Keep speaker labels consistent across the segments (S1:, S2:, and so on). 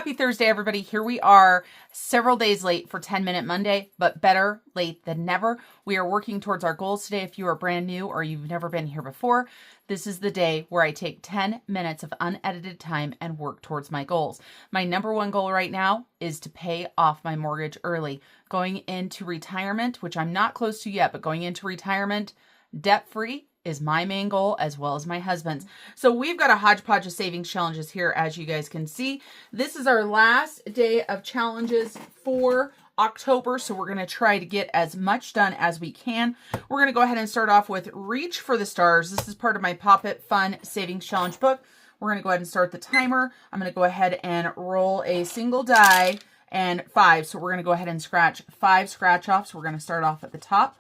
S1: Happy Thursday, everybody. Here we are several days late for 10-Minute Monday, but better late than never. We are working towards our goals today. If you are brand new or you've never been here before, this is the day where I take 10 minutes of unedited time and work towards my goals. My number one goal right now is to pay off my mortgage early. Going into retirement, which I'm not close to yet, but going into retirement debt-free is my main goal, as well as my husband's. So we've got a hodgepodge of savings challenges here, as you guys can see. This is our last day of challenges for October, so we're going to try to get as much done as we can. We're going to go ahead and start off with Reach for the Stars. This is part of my PopIt Fun Savings Challenge book. We're going to go ahead and start the timer. I'm going to go ahead and roll a single die and 5. So we're going to go ahead and scratch 5 scratch-offs. We're going to start off at the top.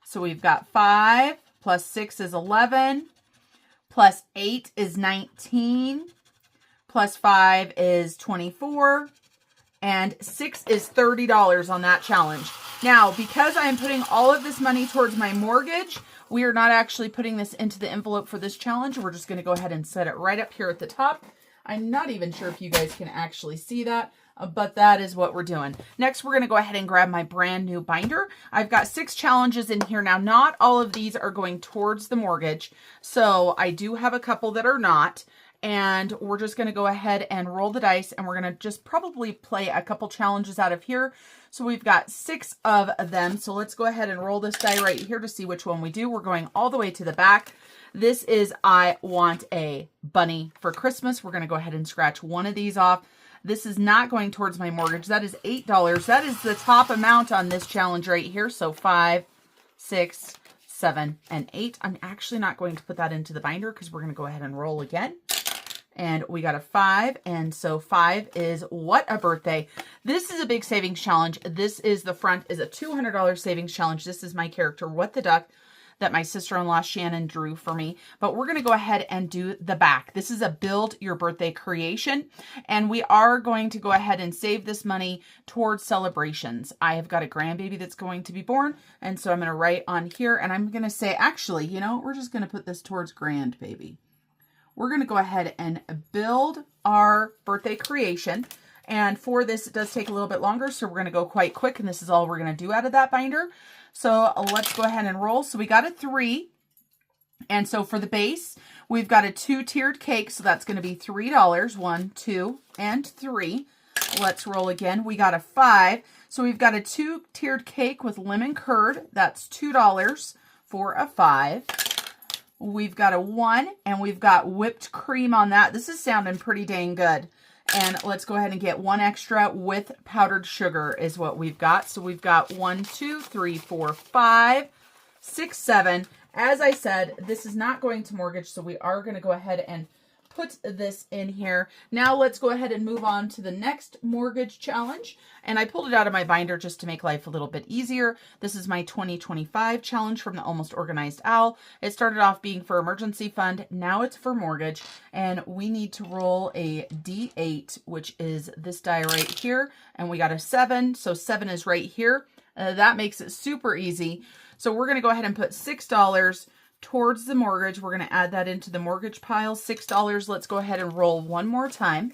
S1: So we've got 5. Plus 6 is 11, plus 8 is 19, plus 5 is 24, and 6 is $30 on that challenge. Now, because I am putting all of this money towards my mortgage, we are not actually putting this into the envelope for this challenge. We're just going to go ahead and set it right up here at the top. I'm not even sure if you guys can actually see that, but that is what we're doing. Next, we're going to go ahead and grab my brand new binder. I've got 6 challenges in here. Now, not all of these are going towards the mortgage, so I do have a couple that are not, and we're just going to go ahead and roll the dice, and we're going to just probably play a couple challenges out of here. So we've got 6 of them, so let's go ahead and roll this die right here to see which one we do. We're going all the way to the back. This is I Want a Bunny for Christmas. We're going to go ahead and scratch one of these off. This is not going towards my mortgage. That is $8. That is the top amount on this challenge right here. So 5, 6, 7, and 8. I'm actually not going to put that into the binder because we're going to go ahead and roll again. And we got a 5. And so 5 is What a Birthday. This is a big savings challenge. This is the front is a $200 savings challenge. This is my character, What the Duck, that my sister-in-law Shannon drew for me. But we're going to go ahead and do the back. This is a build your birthday creation, and we are going to go ahead and save this money towards celebrations. I have got a grandbaby that's going to be born, and so I'm going to write on here, and I'm going to say, actually, you know, we're just going to put this towards grandbaby. We're going to go ahead and build our birthday creation. And for this, it does take a little bit longer, so we're going to go quite quick, and this is all we're going to do out of that binder. So let's go ahead and roll. So we got a 3. And so for the base, we've got a 2-tiered cake. So that's going to be $3. 1, 2, and 3. Let's roll again. We got a 5. So we've got a 2-tiered cake with lemon curd. That's $2 for a 5. We've got a 1, and we've got whipped cream on that. This is sounding pretty dang good. And let's go ahead and get 1 extra with powdered sugar is what we've got. So we've got 1, 2, 3, 4, 5, 6, 7. As I said, this is not going to mortgage, so we are going to go ahead and put this in here. Now let's go ahead and move on to the next mortgage challenge. And I pulled it out of my binder just to make life a little bit easier. This is my 2025 challenge from the Almost Organized Owl. It started off being for emergency fund. Now it's for mortgage. And we need to roll a D8, which is this die right here. And we got a 7. So 7 is right here. That makes it super easy. So we're going to go ahead and put $6 towards the mortgage. We're going to add that into the mortgage pile, $6. Let's go ahead and roll one more time.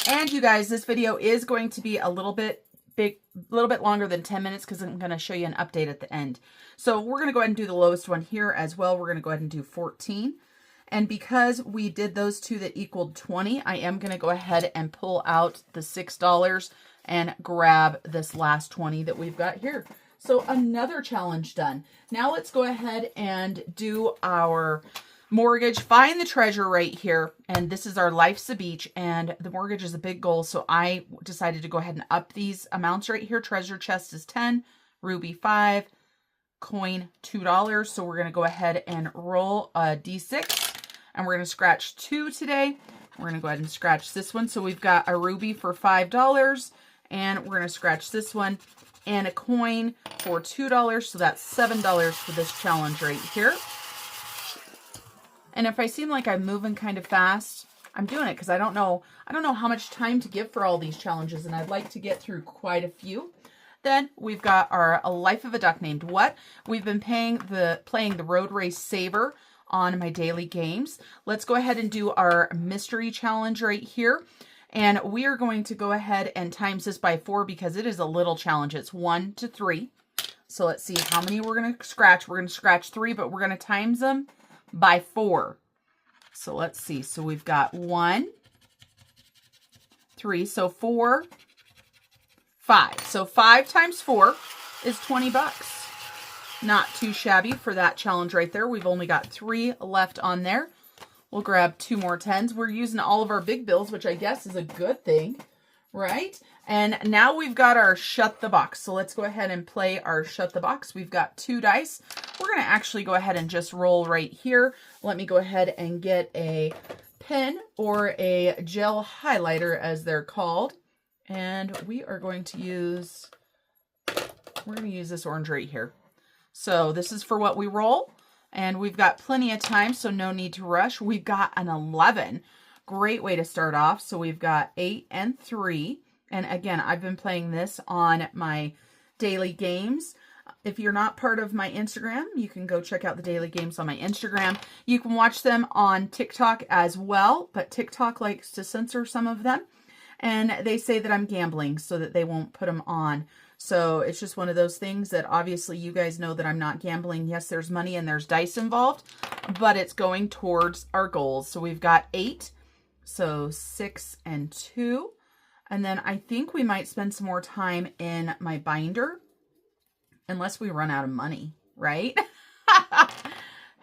S1: And you guys, this video is going to be a little bit longer than 10 minutes because I'm going to show you an update at the end. So we're going to go ahead and do the lowest one here as well. We're going to go ahead and do 14. And because we did those two that equaled 20, I am going to go ahead and pull out the $6 and grab this last 20 that we've got here. So another challenge done. Now let's go ahead and do our mortgage. Find the treasure right here. And this is our Life's a Beach. And the mortgage is a big goal. So I decided to go ahead and up these amounts right here. Treasure chest is 10, ruby 5, coin $2. So we're going to go ahead and roll a D6. And we're going to scratch 2 today. We're going to go ahead and scratch this one. So we've got a ruby for $5. And we're going to scratch this one. And a coin for $2, so that's $7 for this challenge right here. And if I seem like I'm moving kind of fast, I'm doing it because I don't know how much time to give for all these challenges, and I'd like to get through quite a few. Then we've got our A Life of a Duck Named What. We've been playing the Road Race Saver on my daily games. Let's go ahead and do our mystery challenge right here. And we are going to go ahead and times this by 4 because it is a little challenge. It's 1 to 3. So let's see how many we're going to scratch. We're going to scratch 3, but we're going to times them by 4. So let's see. So we've got 1, 3. So 4, 5. So 5 times 4 is 20 bucks. Not too shabby for that challenge right there. We've only got 3 left on there. We'll grab 2 more 10s. We're using all of our big bills, which I guess is a good thing, right? And now we've got our shut the box. So let's go ahead and play our shut the box. We've got 2 dice. We're going to actually go ahead and just roll right here. Let me go ahead and get a pen or a gel highlighter as they're called. And we are going to use, this orange right here. So this is for what we roll. And we've got plenty of time, so no need to rush. We've got an 11. Great way to start off. So we've got 8 and 3. And again, I've been playing this on my daily games. If you're not part of my Instagram, you can go check out the daily games on my Instagram. You can watch them on TikTok as well, but TikTok likes to censor some of them. And they say that I'm gambling so that they won't put them on. So it's just one of those things that obviously you guys know that I'm not gambling. Yes, there's money and there's dice involved, but it's going towards our goals. So we've got 8, so 6 and 2. And then I think we might spend some more time in my binder unless we run out of money, right?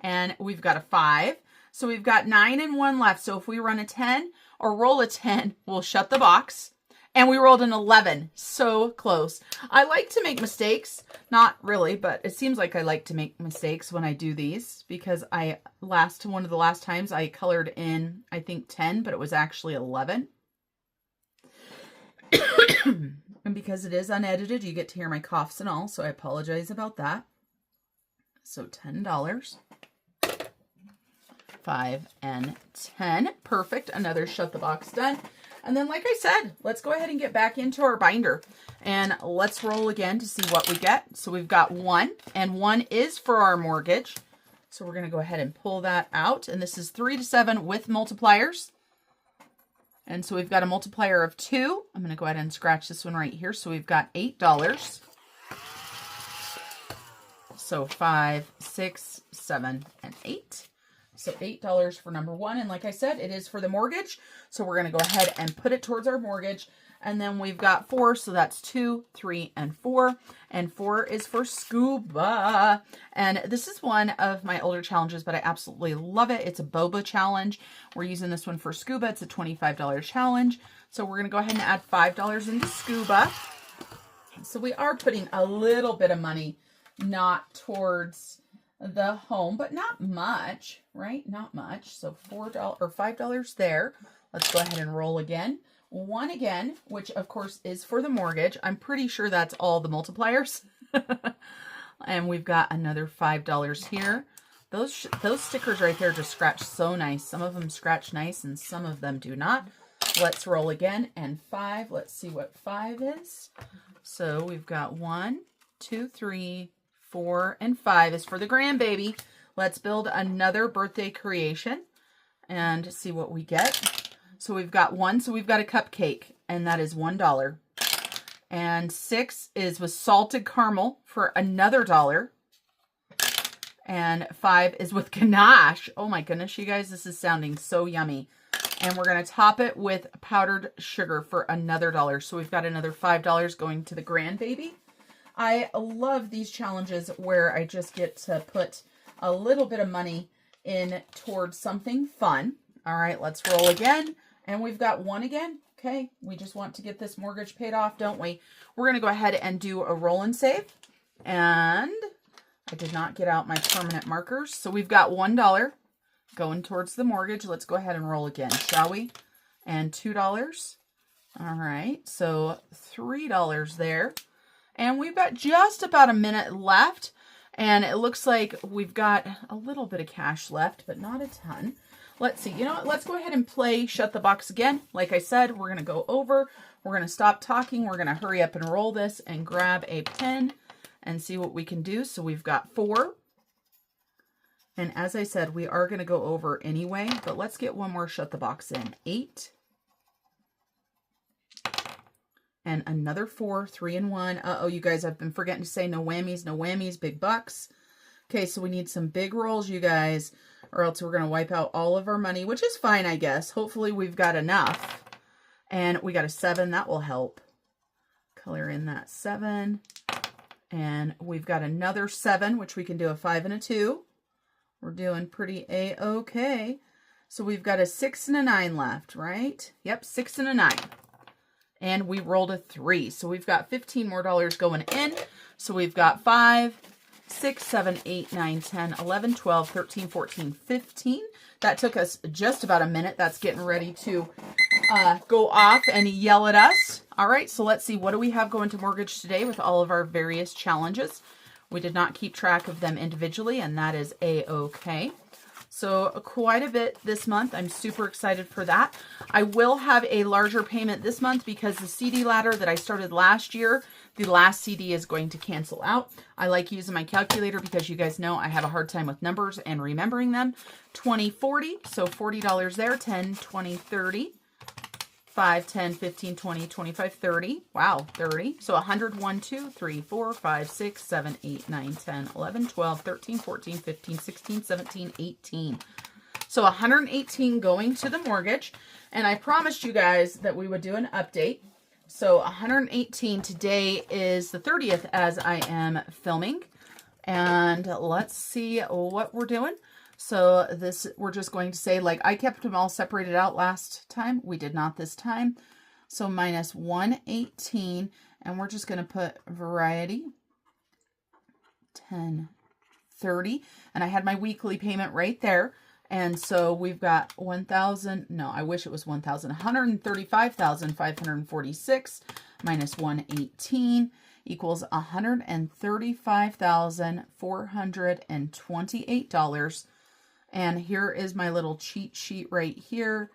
S1: And we've got a 5. So we've got 9 and 1 left. So if we run a 10 or roll a 10, we'll shut the box. And we rolled an 11. So close. I like to make mistakes. Not really, but it seems like I like to make mistakes when I do these because one of the last times I colored in, I think 10, but it was actually 11. And because it is unedited, you get to hear my coughs and all, so I apologize about that. So $10. 5 and 10. Perfect. Another shut the box done. And then, like I said, let's go ahead and get back into our binder. And let's roll again to see what we get. So we've got 1, and 1 is for our mortgage. So we're going to go ahead and pull that out. And this is 3 to 7 with multipliers. And so we've got a multiplier of 2. I'm going to go ahead and scratch this one right here. So we've got $8. So 5, 6, 7, and 8. So $8 for number 1. And like I said, it is for the mortgage. So we're going to go ahead and put it towards our mortgage. And then we've got 4. So that's 2, 3, and 4. And 4 is for scuba. And this is one of my older challenges, but I absolutely love it. It's a boba challenge. We're using this one for scuba. It's a $25 challenge. So we're going to go ahead and add $5 into scuba. So we are putting a little bit of money, not towards the home, but not much, right? Not much. So $4 or $5 there. Let's go ahead and roll again. 1 again, which of course is for the mortgage. I'm pretty sure that's all the multipliers. And we've got another $5 here. Those stickers right there just scratch so nice. Some of them scratch nice and some of them do not. Let's roll again. And 5. Let's see what 5 is. So we've got 1, 2, 3, 4, and 5 is for the grandbaby. Let's build another birthday creation and see what we get. So we've got 1, so we've got a cupcake, and that is $1. And 6 is with salted caramel for another $1. And 5 is with ganache. Oh my goodness, you guys, this is sounding so yummy. And we're going to top it with powdered sugar for another $1. So we've got another $5 going to the grandbaby. I love these challenges where I just get to put a little bit of money in towards something fun. All right, let's roll again. And we've got 1 again. Okay, we just want to get this mortgage paid off, don't we? We're going to go ahead and do a roll and save. And I did not get out my permanent markers. So we've got $1 going towards the mortgage. Let's go ahead and roll again, shall we? And $2. All right, so $3 there. And we've got just about a minute left. And it looks like we've got a little bit of cash left, but not a ton. Let's see. You know what? Let's go ahead and play Shut the Box again. Like I said, we're going to go over. We're going to stop talking. We're going to hurry up and roll this and grab a pen and see what we can do. So we've got 4. And as I said, we are going to go over anyway. But let's get one more Shut the Box in. 8. and another 4, 3 and 1. Uh-oh, you guys, I've been forgetting to say no whammies, big bucks. Okay, so we need some big rolls, you guys, or else we're going to wipe out all of our money, which is fine, I guess. Hopefully we've got enough. And we got a 7. That will help. Color in that 7. And we've got another 7, which we can do a 5 and a 2. We're doing pretty A-okay. So we've got a 6 and a 9 left, right? Yep, 6 and a 9. And we rolled a 3. So we've got $15 more going in. So we've got 5, 6, 7, 8, 9, 10, 11, 12, 13, 14, 15. That took us just about a minute. That's getting ready to go off and yell at us. All right, so let's see. What do we have going to mortgage today with all of our various challenges? We did not keep track of them individually, and that is A-okay. So quite a bit this month. I'm super excited for that. I will have a larger payment this month because the CD ladder that I started last year, the last CD is going to cancel out. I like using my calculator because you guys know I have a hard time with numbers and remembering them. 20, 40, so $40 there, 10, 20, 30. 5, 10, 15, 20, 25, 30. Wow, 30. So 100, 1, 2, 3, 4, 5, 6, 7, 8, 9, 10, 11, 12, 13, 14, 15, 16, 17, 18. So 118 going to the mortgage. And I promised you guys that we would do an update. So 118, today is the 30th as I am filming. And let's see what we're doing. So this, we're just going to say, like, I kept them all separated out last time. We did not this time. So minus 118, and we're just going to put variety 1030, and I had my weekly payment right there. And so we've got 1,000, no, I wish it was 1,000, 135,546 minus 118 equals $135,428. And here is my little cheat sheet right here.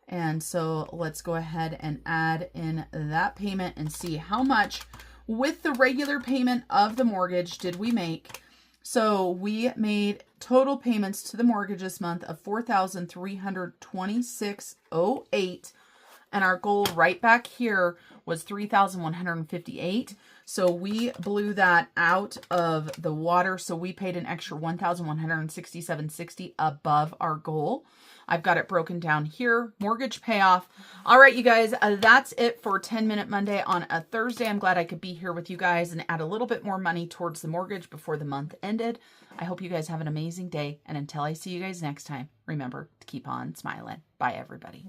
S1: And so let's go ahead and add in that payment and see how much with the regular payment of the mortgage did we make. So we made total payments to the mortgage this month of $4,326.08. And our goal right back here was $3,158. So we blew that out of the water. So we paid an extra $1,167.60 above our goal. I've got it broken down here. Mortgage payoff. All right, you guys, that's it for 10-Minute Monday on a Thursday. I'm glad I could be here with you guys and add a little bit more money towards the mortgage before the month ended. I hope you guys have an amazing day. And until I see you guys next time, remember to keep on smiling. Bye, everybody.